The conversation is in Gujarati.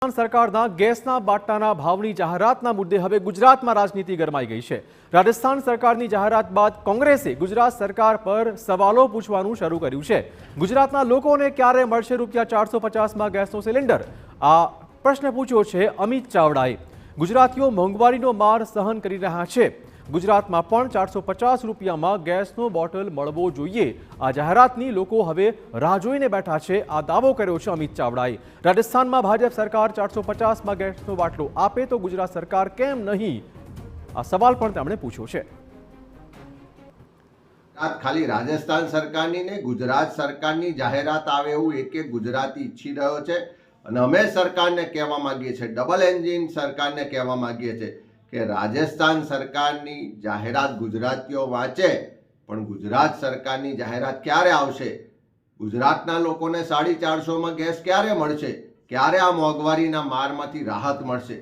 રાજસ્થાન સરકારના ગેસના બાટલાના ભાવની જાહેરાતના મુદ્દે હવે ગુજરાતમાં રાજનીતિ ગરમાઈ ગઈ છે। રાજસ્થાન સરકારની જાહેરાત બાદ કોંગ્રેસે ગુજરાત સરકાર પર સવાલો પૂછવાનું શરૂ કર્યું છે। ગુજરાતના લોકોને ક્યારે મળશે ₹450માં ગેસનો સિલિન્ડર? આ પ્રશ્ન પૂછ્યો છે અમિત ચાવડાએ। ગુજરાતીઓ મોંઘવારીનો માર સહન કરી રહ્યા છે। ગુજરાતમાં પણ ₹450માં ગેસનો બોટલ મળવો જોઈએ। આ જાહેરાતની લોકો હવે રાહ જોઈને બેઠા છે। આ દાવો કર્યો છે અમિત ચાવડાએ। રાજસ્થાનમાં ભાજપ સરકાર ₹450માં ગેસનો બાટલો આપે તો ગુજરાત સરકાર કેમ નહીં? આ સવાલ પણ તેમણે પૂછ્યો છે। ખાલી રાજસ્થાન સરકારની ને ગુજરાત સરકારની જાહેરાત આવે એવું એક ગુજરાતી ઈચ્છી રહ્યો છે અને અમે સરકારને કહેવા માંગીએ છીએ, ડબલ એન્જિન સરકારને કહેવા માંગીએ છીએ કે રાજસ્થાન સરકારની જાહેરાત ગુજરાતીઓ વાંચે પણ ગુજરાત સરકારની જાહેરાત ક્યારે આવશે? ગુજરાતના લોકોને 450માં ગેસ ક્યારે મળશે? ક્યારે આ મોંઘવારીના મારમાંથી રાહત મળશે?